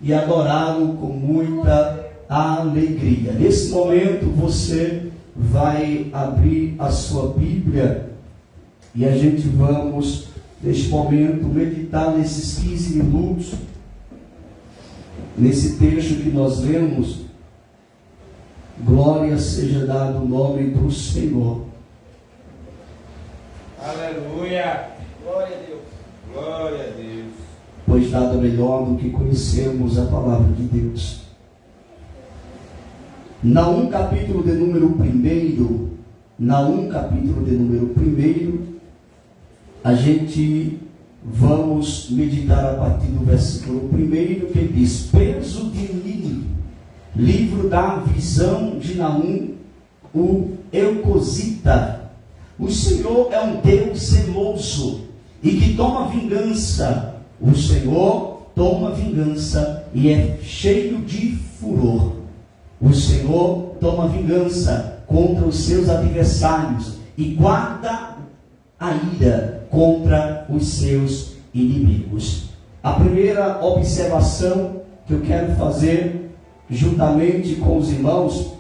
e adorá-lo com muita alegria. Nesse momento você vai abrir a sua Bíblia e a gente vamos, neste momento, meditar nesses 15 minutos, nesse texto que nós lemos. Glória seja dado o nome do Senhor. Aleluia! Glória a Deus! Glória a Deus! Pois nada melhor do que conhecermos a palavra de Deus. Naum capítulo de número 1, a gente vamos meditar a partir do versículo 1, que diz: peso de Nini, livro da visão de Naum, o Eucosita. O Senhor é um Deus zeloso e que toma vingança. O Senhor toma vingança e é cheio de furor. O Senhor toma vingança contra os seus adversários e guarda a ira contra os seus inimigos. A primeira observação que eu quero fazer juntamente com os irmãos,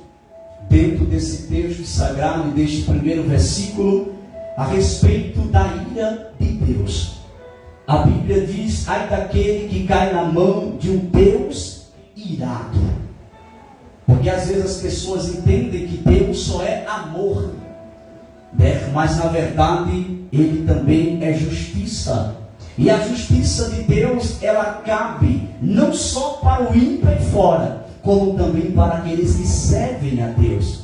dentro desse texto sagrado e deste primeiro versículo, a respeito da ira de Deus. A Bíblia diz: ai daquele que cai na mão de um Deus irado. Porque às vezes as pessoas entendem que Deus só é amor, né? Mas na verdade Ele também é justiça. E a justiça de Deus, ela cabe não só para o ímpio e fora, como também para aqueles que servem a Deus.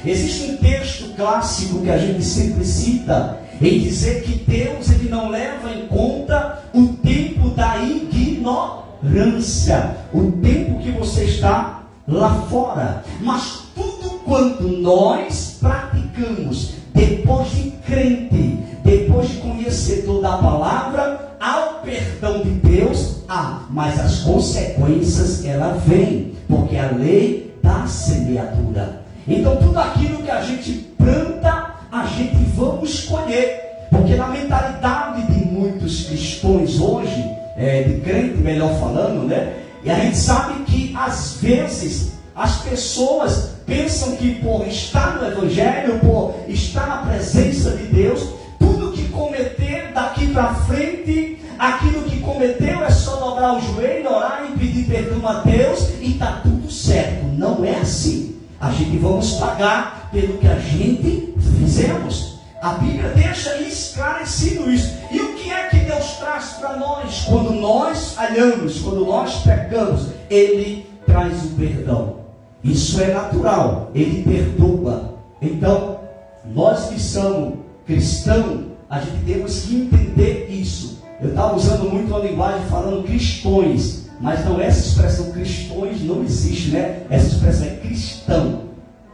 Existe um texto clássico que a gente sempre cita, em dizer que Deus, ele não leva em conta o tempo da ignorância, o tempo que você está lá fora, mas tudo quanto nós praticamos depois de crente, depois de conhecer toda a palavra, ao perdão de Deus, mas as consequências ela vem, porque a lei da semeadura. Então tudo aquilo que a gente planta, a gente vamos colher, porque na mentalidade de muitos cristãos hoje, de crente melhor falando, né? E a gente sabe que às vezes as pessoas pensam que por estar no Evangelho, por estar na presença de Deus, tudo que cometer daqui para frente, aquilo que cometeu é só dobrar o joelho, orar e pedir perdão a Deus e está tudo certo. Não é assim. A gente vamos pagar pelo que a gente fizemos. A Bíblia deixa esclarecido isso. E o que é que Deus traz para nós? Quando nós falhamos, quando nós pecamos, Ele traz o perdão. Isso é natural, Ele perdoa. Então, nós que somos cristãos, a gente temos que entender isso. Eu estava usando muito a linguagem falando cristões, mas não, essa expressão cristões não existe, né? Essa expressão é cristão,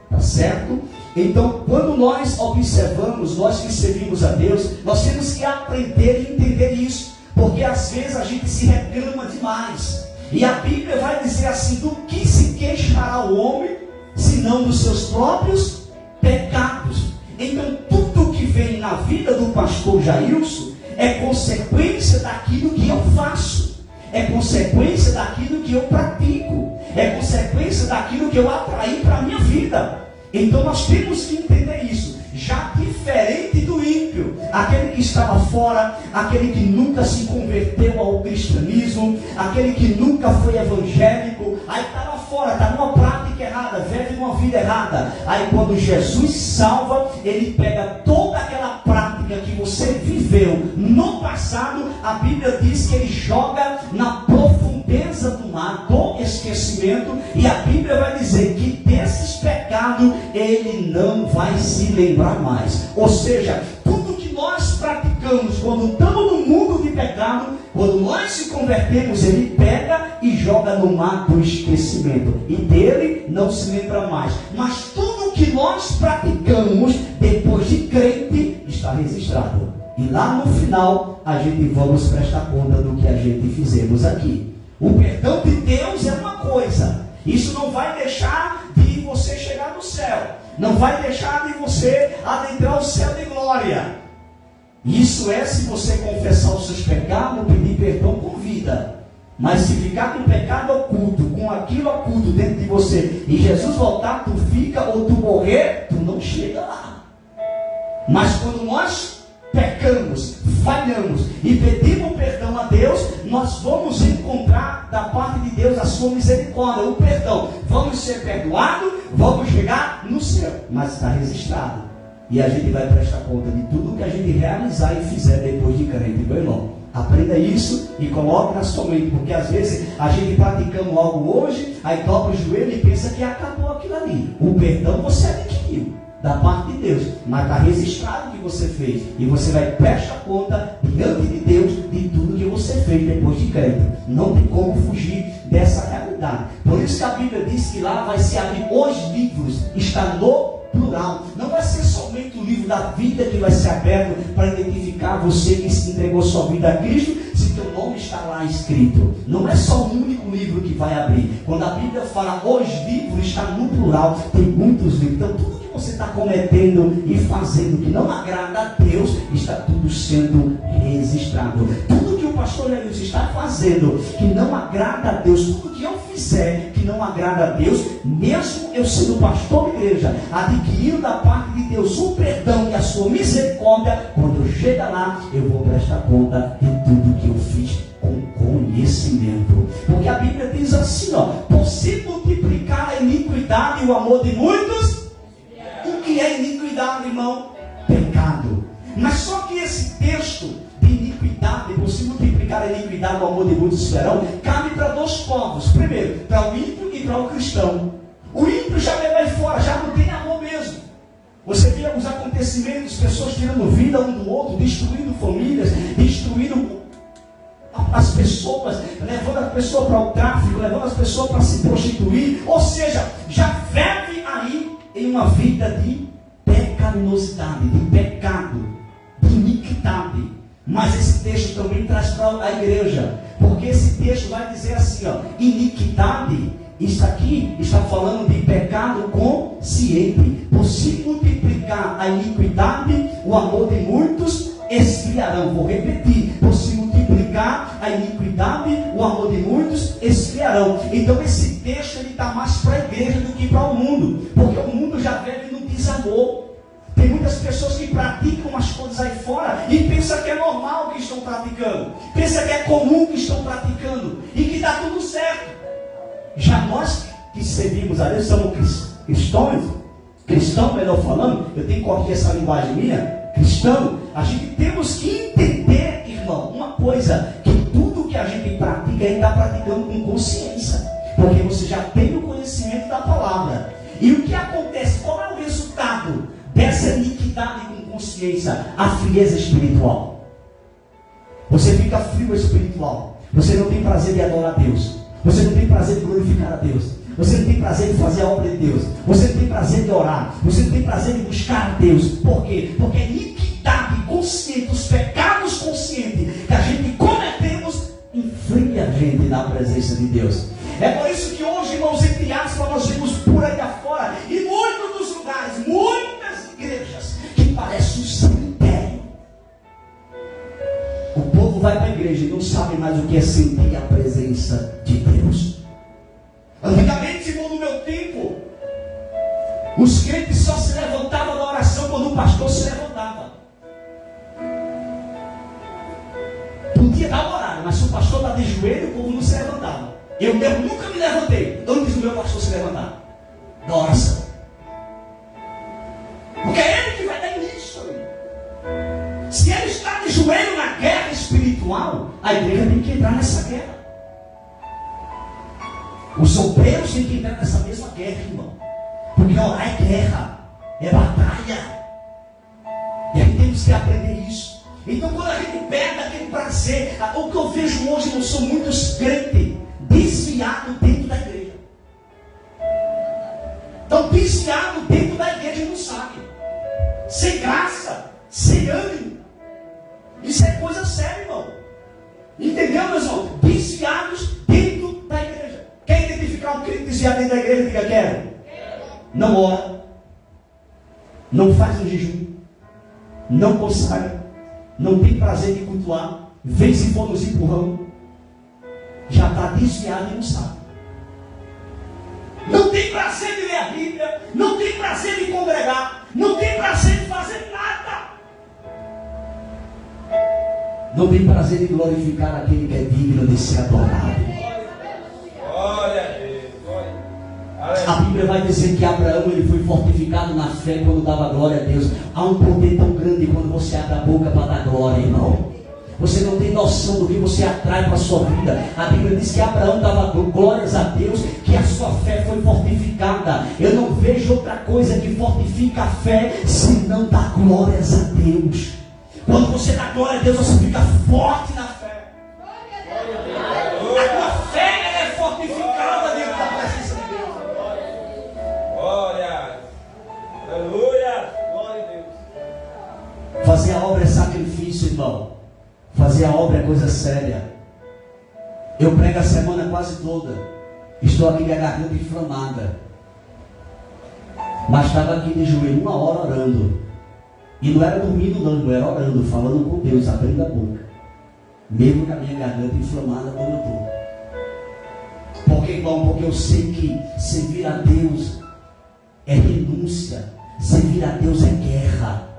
tá certo? Então, quando nós observamos, nós que servimos a Deus, nós temos que aprender e entender isso, porque às vezes a gente se reclama demais. E a Bíblia vai dizer assim: do que se queixará o homem, senão dos seus próprios pecados? Então, tudo que vem na vida do pastor Jailson é consequência daquilo que eu faço, é consequência daquilo que eu pratico, é consequência daquilo que eu atraí para a minha vida. Então nós temos que entender isso. Já diferente do ímpio, aquele que estava fora, aquele que nunca se converteu ao cristianismo, aquele que nunca foi evangélico, aí estava fora, está numa prática errada, vive numa vida errada. Aí quando Jesus salva, Ele pega toda aquela prática que você viveu no passado, a Bíblia diz que Ele joga na profundeza do mar, do esquecimento, e a Bíblia vai dizer que desses pecados Ele não vai se lembrar mais. Ou seja, tudo que nós praticamos quando estamos no mundo de pecado, quando nós se convertemos, Ele pega e joga no mar do esquecimento, e dele não se lembra mais. Mas tudo que nós praticamos depois de crente está registrado, e lá no final a gente vamos prestar conta do que a gente fizemos aqui. O perdão de Deus é uma coisa, isso não vai deixar de você chegar no céu, não vai deixar de você adentrar o céu de glória. Isso é se você confessar os seus pecados, pedir perdão com vida. Mas se ficar com pecado você e Jesus voltar, tu fica, ou tu morrer, tu não chega lá. Mas quando nós pecamos, falhamos e pedimos perdão a Deus, nós vamos encontrar da parte de Deus a sua misericórdia, o perdão. Vamos ser perdoados, vamos chegar no céu, mas está registrado. E a gente vai prestar conta de tudo que a gente realizar e fizer depois de crente, meu irmão. Aprenda isso e coloque na sua mente, porque às vezes a gente praticando algo hoje, aí dobra o joelho e pensa que acabou aquilo ali. O perdão você adquiriu da parte de Deus, mas está registrado o que você fez, e você vai prestar conta diante de Deus de tudo que você fez depois de crente. Não tem como fugir dessa realidade. Por isso que a Bíblia diz que lá vai se abrir os livros, está no plural. Não vai ser somente o livro da vida que vai ser aberto para identificar você que se entregou sua vida a Cristo, se teu nome está lá escrito. Não é só um único livro que vai abrir. Quando a Bíblia fala os livros, está no plural, tem muitos livros. Então tudo que você está cometendo e fazendo que não agrada a Deus, está tudo sendo registrado. Tudo que o pastor Lenilson está fazendo que não agrada a Deus, tudo que eu fizer que não agrada a Deus, mesmo eu sendo pastor de igreja, adquirindo da parte de Deus o perdão e a sua misericórdia, quando eu chegar lá, eu vou prestar conta de tudo que eu fiz com conhecimento. Porque a Bíblia diz assim, ó: por se multiplicar a iniquidade e o amor de muitos. O que é iniquidade, irmão? Pecado. Mas só que esse texto de iniquidade, por se multiplicar a iniquidade e o amor de muitos serão, cabe para dois povos. Primeiro, para o ímpio e para o cristão. O ímpio já vai fora, já não tem amor mesmo. Você vê os acontecimentos, pessoas tirando vida um do outro, destruindo famílias, destruindo as pessoas, levando a pessoa para o tráfico, levando as pessoas para se prostituir. Ou seja, já vive aí em uma vida de pecaminosidade, de pecado, de iniquidade. Mas esse texto também traz para a igreja, porque esse texto vai dizer assim, ó: iniquidade, isso aqui está falando de pecado consciente. Por se multiplicar a iniquidade, o amor de muitos esfriarão. Vou repetir: por se multiplicar a iniquidade, o amor de muitos esfriarão. Então esse texto ele está mais para a igreja do que para o mundo, porque o mundo já vive no desamor. Tem muitas pessoas que praticam as coisas aí fora e pensam que é normal o que estão praticando, pensam que é comum o que estão praticando e que está tudo certo. Já nós que servimos a Deus, somos cristãos, melhor falando, eu tenho que corrigir essa linguagem minha, cristão, a gente temos que entender, irmão, uma coisa, que tudo que a gente pratica, ele está praticando com consciência, porque você já tem o conhecimento da palavra. E o que acontece? Qual é o resultado dessa iniquidade com consciência? A frieza espiritual. Você fica frio espiritual, você não tem prazer de adorar a Deus, você não tem prazer de glorificar a Deus, você não tem prazer de fazer a obra de Deus, você não tem prazer de orar, você não tem prazer de buscar a Deus. Por quê? Porque a iniquidade consciente, os pecados conscientes que a gente cometemos, enfria a gente na presença de Deus. É por isso que hoje, irmãos, entre aspas, nós vemos por aí afora, e muitos dos lugares, muitas igrejas, que parecem um cemitério. O povo vai para a igreja e não sabe mais o que é sentir a presença de Deus. Antigamente, irmão, no meu tempo, os crentes só se levantavam da oração quando o pastor se levantava. Podia dar o horário, mas se o pastor está de joelho, o povo não se levantava. Eu mesmo nunca me levantei antes do meu pastor se levantar da oração, porque é ele que vai dar início. Se ele está de joelho na guerra espiritual, a igreja tem que entrar nessa guerra. Os obreiros têm que entrar nessa mesma guerra, irmão, porque orar é guerra, é batalha, e aí temos que aprender isso. Então quando a gente perde aquele prazer, o que eu vejo hoje, não são muitos crentes desviados dentro da igreja. Estão desviados dentro da igreja e não sabem, sem graça, sem ânimo. Isso é coisa séria, irmão. Entendeu, meus irmãos? Desviados dentro da igreja. Quer identificar um crente desviado dentro da igreja? Diga: quero. Não ora, não faz um jejum, não consagra, não tem prazer de cultuar, vem se for nos empurrão, já está desviado e não sabe. Não prazer de ler a Bíblia, não tem prazer de congregar, não tem prazer de fazer nada. Não tem prazer de glorificar aquele que é digno de ser adorado. Glória a Deus. A Bíblia vai dizer que Abraão ele foi fortificado na fé quando dava glória a Deus. Há um poder tão grande quando você abre a boca para dar glória, irmão. Você não tem noção do que você atrai para a sua vida. A Bíblia diz que Abraão dava glórias a Deus, que a sua fé foi fortificada. Eu não vejo outra coisa que fortifica a fé senão dar glórias a Deus. Quando você dá glória a Deus, você fica forte na fé. A tua fé é fortificada dentro da presença de Deus. Glória. Aleluia. Glória a Deus. Fazer a obra é sacrifício, irmão. Fazer a obra é coisa séria. Eu prego a semana quase toda. Estou aqui com a garganta inflamada. Mas estava aqui de joelho 1 hora orando. E não era dormindo não, eu era orando, falando com Deus, abrindo a boca. Mesmo com a minha garganta inflamada como eu estou. Porque, irmão, porque eu sei que servir a Deus é renúncia. Servir a Deus é guerra.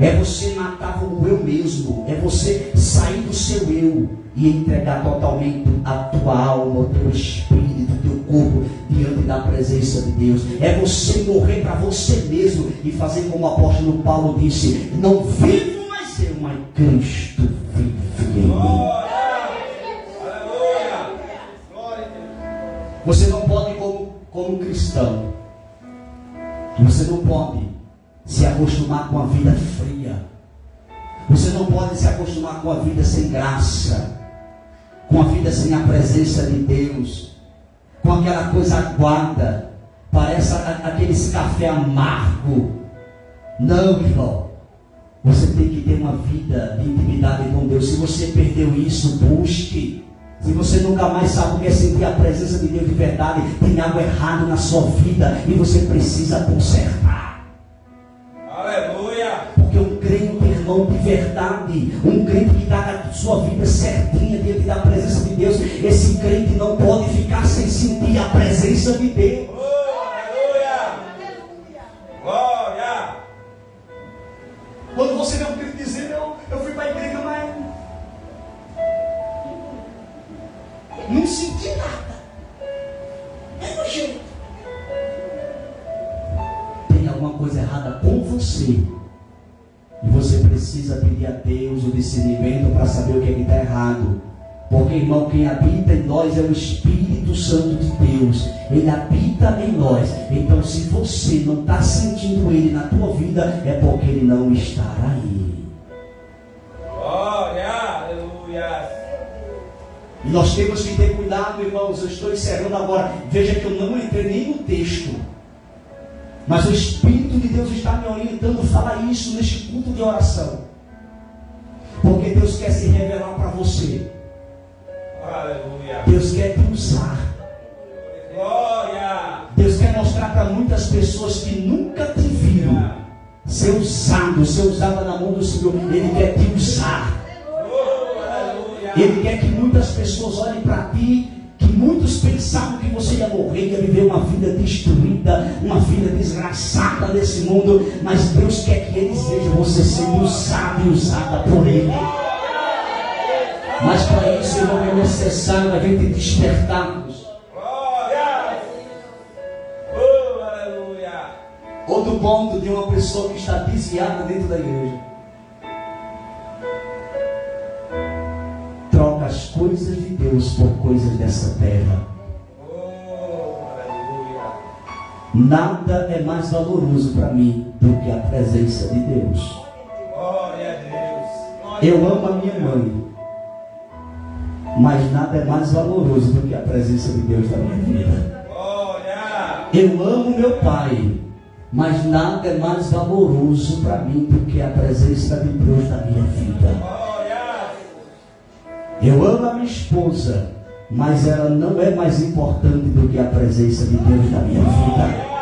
É você matar o eu mesmo. É você sair do seu eu e entregar totalmente a tua alma, o teu espírito, o teu corpo diante da presença de Deus. É você morrer para você mesmo e fazer como o apóstolo Paulo disse: não vivo mais eu, mas Cristo vive em mim. Você não pode como cristão. Você não pode se acostumar com a vida fria. Você não pode se acostumar com a vida sem graça, com a vida sem a presença de Deus, com aquela coisa aguada, parece aqueles café amargo. Não, irmão. Você tem que ter uma vida de intimidade com Deus. Se você perdeu isso, busque. Se você nunca mais sabe o que é sentir a presença de Deus de verdade, tem algo errado na sua vida e você precisa consertar. Aleluia! Porque um crente, irmão, de verdade, um crente que está na sua vida certinha diante da presença de Deus, esse crente não pode ficar sem sentir a presença de Deus. Aleluia! Glória! Quando você vê um crente dizendo, eu fui para a igreja, mas não senti nada. É do jeito. Tem alguma coisa errada com você. E você precisa pedir a Deus o discernimento para saber o que está errado. Porque, irmão, quem habita em nós é o Espírito Santo de Deus. Ele habita em nós. Então, se você não está sentindo Ele na tua vida, é porque Ele não está aí. Glória! Aleluia! E nós temos que ter cuidado, irmãos. Eu estou encerrando agora. Veja que eu não entrei nem no texto. Mas o Espírito de Deus está me orientando a falar isso neste culto de oração. Porque Deus quer se revelar para você. Aleluia! Deus quer te usar. Glória! Deus quer mostrar para muitas pessoas que nunca te viram ser usada na mão do Senhor. Ele quer te usar. Ele quer que muitas pessoas olhem para ti, que muitos pensavam que você ia morrer, ia viver uma vida destruída, uma vida desgraçada nesse mundo, mas Deus quer que eles vejam você sendo usado e usada por Ele. Mas para isso, irmão, é necessário a gente despertarmos. Glória! Aleluia! Outro ponto de uma pessoa que está desviada dentro da igreja: troca as coisas de Deus por coisas dessa terra. Aleluia! Nada é mais valoroso para mim do que a presença de Deus. Glória a Deus! Eu amo a minha mãe, mas nada é mais valoroso do que a presença de Deus na minha vida. Glória! Eu amo meu pai, mas nada é mais valoroso para mim do que a presença de Deus na minha vida. Glória! Eu amo a minha esposa, mas ela não é mais importante do que a presença de Deus na minha vida.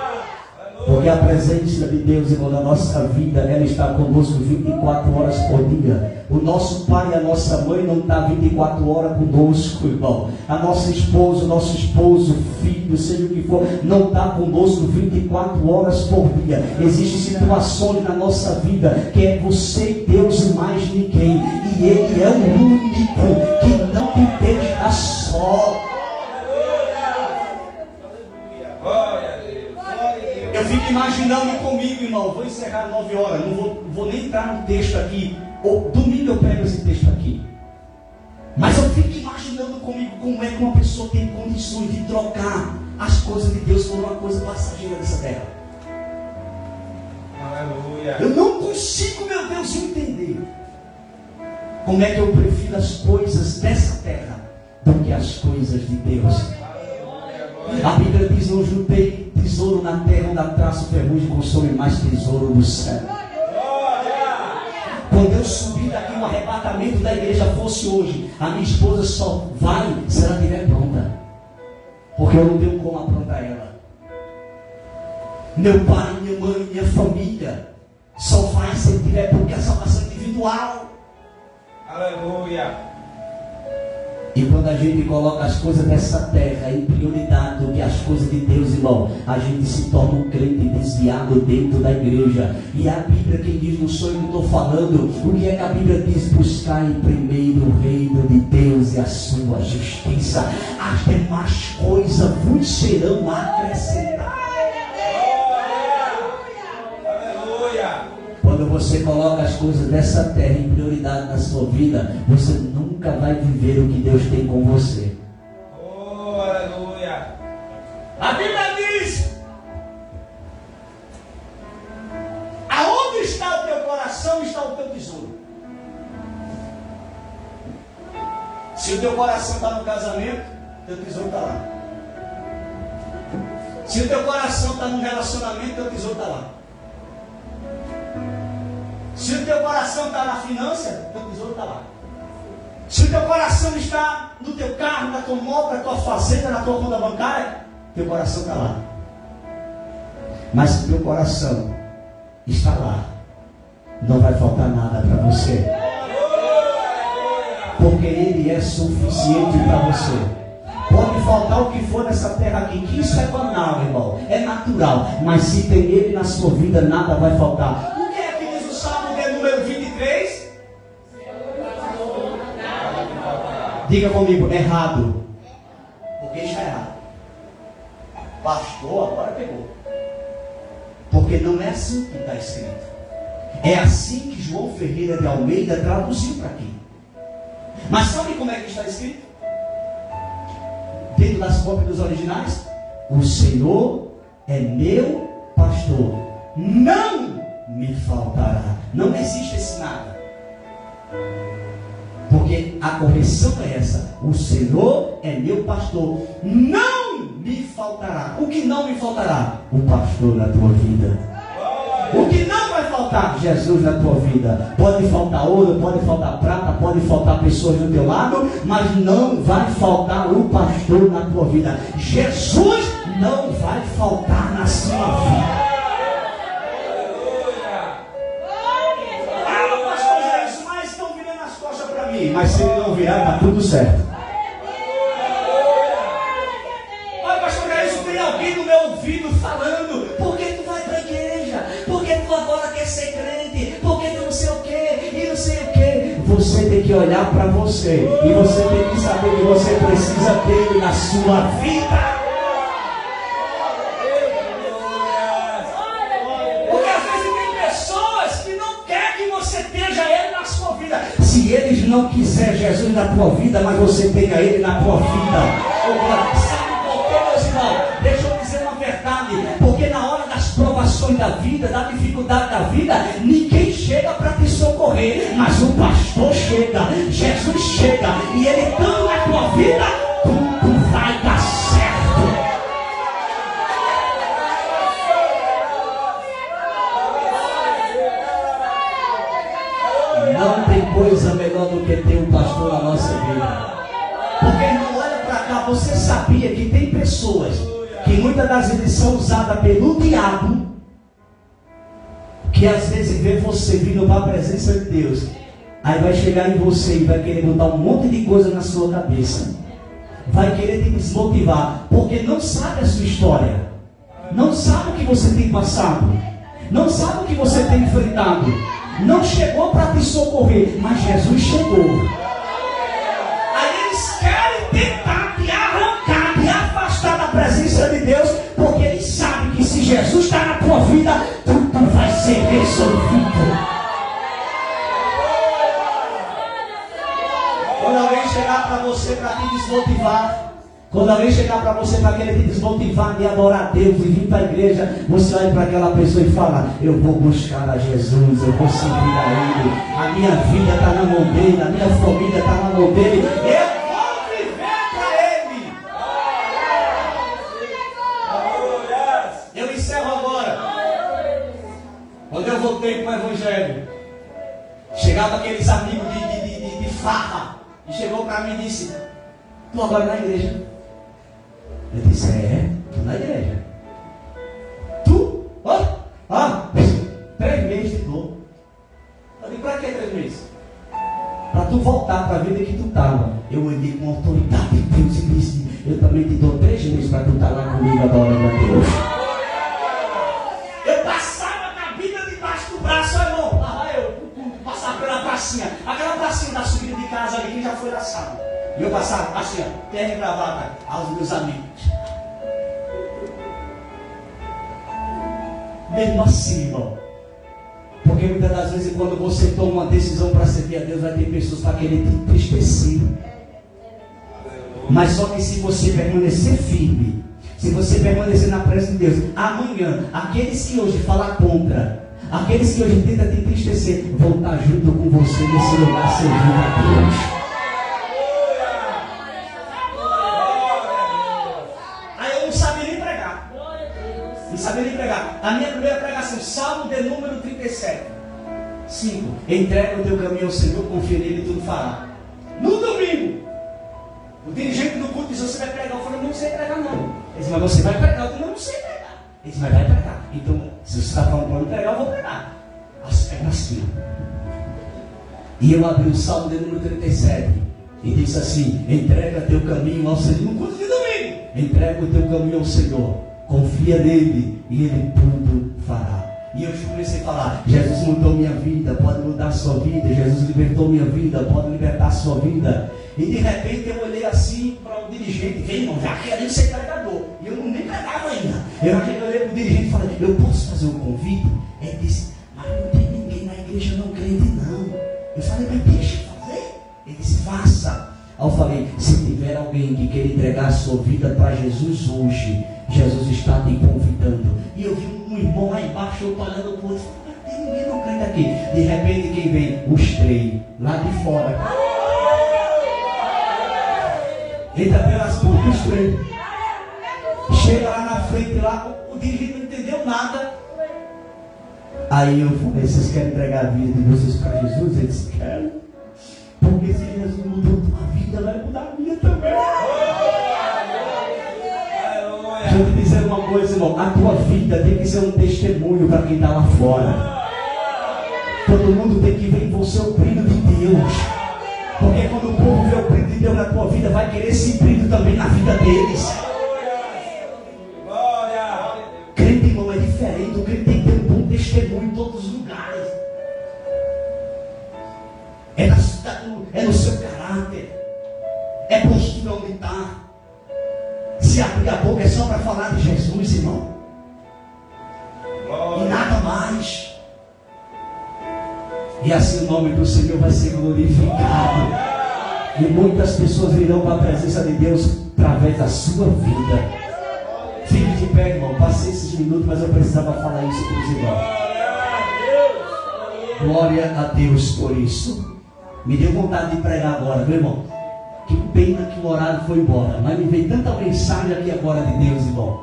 Porque a presença de Deus, irmão, na nossa vida, ela está conosco 24 horas por dia. O nosso pai e a nossa mãe não estão 24 horas conosco, irmão. A nossa esposa, o nosso esposo, filho, seja o que for, não está conosco 24 horas por dia. Existem situações na nossa vida que é você e Deus e mais ninguém. E Ele é o único que não te deixa só. Eu fico imaginando comigo, irmão. Vou encerrar 9 horas. Não vou nem entrar no texto aqui. Domingo eu pego esse texto aqui. Mas eu fico imaginando comigo como é que uma pessoa tem condições de trocar as coisas de Deus por uma coisa passageira dessa terra. Aleluia. Eu não consigo, meu Deus, entender como é que eu prefiro as coisas dessa terra do que as coisas de Deus. A Bíblia diz: não juntei tesouro na terra, onde a traça, ferrugem consome, mais tesouro no céu. Quando eu subir daqui, o arrebatamento da igreja fosse hoje, a minha esposa só vai se ela estiver pronta, porque eu não tenho como aprontar ela. Meu pai, minha mãe, minha família só vai se ele tiver, porque a salvação é individual. Aleluia. E quando a gente coloca as coisas dessa terra em prioridade do que as coisas de Deus, irmão, a gente se torna um crente desviado dentro da igreja. E a Bíblia quem diz, não sou eu que estou falando, o que é que a Bíblia diz? Buscar em primeiro o reino de Deus e a sua justiça. As demais coisas vos serão acrescentadas. Quando você coloca as coisas dessa terra em prioridade na sua vida, você nunca vai viver o que Deus tem com você. Oh, aleluia. A Bíblia diz: aonde está o teu coração, está o teu tesouro. Se o teu coração está no casamento, teu tesouro está lá. Se o teu coração está no relacionamento, teu tesouro está lá. Se o teu coração está na finança, teu tesouro está lá. Se o teu coração está no teu carro, na tua moto, na tua fazenda, na tua conta bancária, teu coração está lá. Mas se o teu coração está lá, não vai faltar nada para você. Porque Ele é suficiente para você. Pode faltar o que for nessa terra aqui, que isso é banal, irmão, é natural. Mas se tem Ele na sua vida, nada vai faltar. Número 23. Diga comigo, errado. Porque isso é errado. Pastor, agora pegou. Porque não é assim que está escrito. É assim que João Ferreira de Almeida traduziu para aqui. Mas sabe como é que está escrito? Dentro das cópias originais: o Senhor é meu pastor, não me faltará. Não existe esse nada. Porque a correção é essa: o Senhor é meu pastor, não me faltará. O que não me faltará? O pastor na tua vida. O que não vai faltar? Jesus na tua vida. Pode faltar ouro, pode faltar prata, pode faltar pessoas do teu lado, mas não vai faltar o pastor na tua vida. Jesus não vai faltar na sua vida. Mas se ele não virar, está tudo certo. Olha, pastor Jairson, tem alguém no meu ouvido falando: por que tu vai para a igreja? Por que tu agora quer ser crente? Por que tu não sei o que? E não sei o que? Você tem que olhar para você. E você tem que saber que você precisa dele na sua vida. Se eles não quiserem Jesus na tua vida, mas você tenha Ele na tua vida. Sabe por quê, meus irmãos? Deixa eu dizer uma verdade. Porque na hora das provações da vida, da dificuldade da vida, ninguém chega para te socorrer. Mas o pastor chega, Jesus chega, e Ele estando na tua vida, tudo vai dar certo. Não tem coisa melhor do que ter um pastor na nossa vida. Porque, irmão, olha para cá, você sabia que tem pessoas que muitas das vezes são usadas pelo diabo que às vezes vê você vindo para a presença de Deus, aí vai chegar em você e vai querer botar um monte de coisa na sua cabeça, vai querer te desmotivar, porque não sabe a sua história, não sabe o que você tem passado, não sabe o que você tem enfrentado, não chegou para te socorrer, mas Jesus chegou. Aí eles querem tentar te arrancar, te afastar da presença de Deus, porque eles sabem que se Jesus está na tua vida, tudo vai ser resolvido. Quando alguém chegar para você para te desmotivar, quando alguém chegar para você para querer te desmotivar de adorar a Deus e vir para a igreja, você olha para aquela pessoa e fala: eu vou buscar a Jesus, eu vou seguir a Ele, a minha vida está na mão dele, a minha família está na mão dele, eu vou viver para Ele. Eu encerro agora. Quando eu voltei para o Evangelho, chegava aqueles amigos de farra, e chegou para mim e disse: tu agora na igreja? Eu disse: tu na igreja. Tu? 3 meses de dor. Eu disse: para que 3 meses? Para tu voltar para a vida que tu estava. Eu olhei com autoridade de Deus e disse: eu também te dou 3 meses para tu estar lá comigo adorando a Deus. Eu passava na vida debaixo do braço, irmão. Lá eu passava pela pracinha. Aquela pracinha da subida de casa ali, que já foi laçada. E eu passava assim, ó, terra e gravata aos meus amigos. Mesmo assim, irmão. Porque muitas das vezes quando você toma uma decisão para servir a Deus, vai ter pessoas para querer te entristecer. Mas só que se você permanecer firme, se você permanecer na presença de Deus, amanhã, aqueles que hoje falam contra, aqueles que hoje tentam te entristecer, vão estar junto com você nesse lugar servindo a Deus. Saber lhe pregar. A minha primeira pregação, Salmo de número 37. 5. Entrega o teu caminho ao Senhor, confia nele e tudo fará. No domingo, o dirigente do culto disse: você vai pregar? Eu falei: não sei pregar não. Ele disse: mas você vai pregar? Eu disse: não sei pregar. Ele disse: mas vai pregar. Então, se você está falando para não pregar, eu vou pregar. As pernas assim. E eu abri o Salmo de número 37 e disse assim: entrega teu caminho ao Senhor. No culto de domingo, entrega o teu caminho ao Senhor, confia nele e ele tudo fará. E eu comecei a falar: Jesus mudou minha vida, pode mudar a sua vida. Jesus libertou minha vida, pode libertar a sua vida. E de repente eu olhei assim para o dirigente, veio, irmão, já querendo ser pregador. E eu nem pregava ainda. Eu olhei para o dirigente e falei: eu posso fazer um convite? Ele disse: mas não tem ninguém na igreja não crente não. Eu falei: mas deixa eu fazer. Ele disse: faça. Aí eu falei: se tiver alguém que quer entregar a sua vida para Jesus hoje, Jesus está te convidando. E eu vi um irmão lá embaixo, eu estou olhando para o outro, não tem ninguém não crente aqui. De repente quem vem? Os 3, lá de fora. Entra pelas portas, os 3. Chega lá na frente, lá, o dirigente não entendeu nada. Aí eu falei: vocês querem entregar a vida de vocês para Jesus? Eles querem. Porque se Jesus mudou a tua vida, vai mudar a minha também. Deixa eu te dizer uma coisa, irmão: a tua vida tem que ser um testemunho para quem está lá fora. Todo mundo tem que ver em você o brilho de Deus. Porque quando o povo vê o brilho de Deus na tua vida, vai querer esse brilho também na vida deles. Crente, irmão, é diferente. O crente tem que ter um bom testemunho em todos os lugares. É no seu caráter. É postura onde está. Se abrir a boca é só para falar de Jesus, irmão. E nada mais. E assim o nome do Senhor vai ser glorificado. E muitas pessoas virão para a presença de Deus através da sua vida. Fique de pé, irmão. Passei esses minutos, mas eu precisava falar isso para os irmãos. Glória a Deus por isso. Me deu vontade de pregar agora, meu irmão. Que pena que o horário foi embora. Mas me veio tanta mensagem aqui agora de Deus, irmão.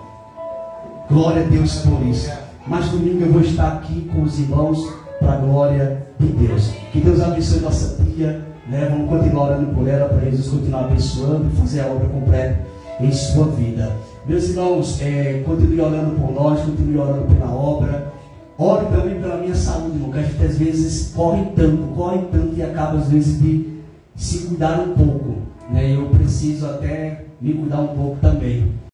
Glória a Deus por isso. Mas domingo eu vou estar aqui com os irmãos para a glória de Deus. Que Deus abençoe nossa tia, né? Vamos continuar orando por ela, para Jesus continuar abençoando e fazer a obra completa em sua vida. Meus irmãos, continue orando por nós, continue orando pela obra. ore também pela minha saúde, irmão, que a gente às vezes corre tanto e acaba às vezes de se cuidar um pouco, né? Eu preciso até me cuidar um pouco também.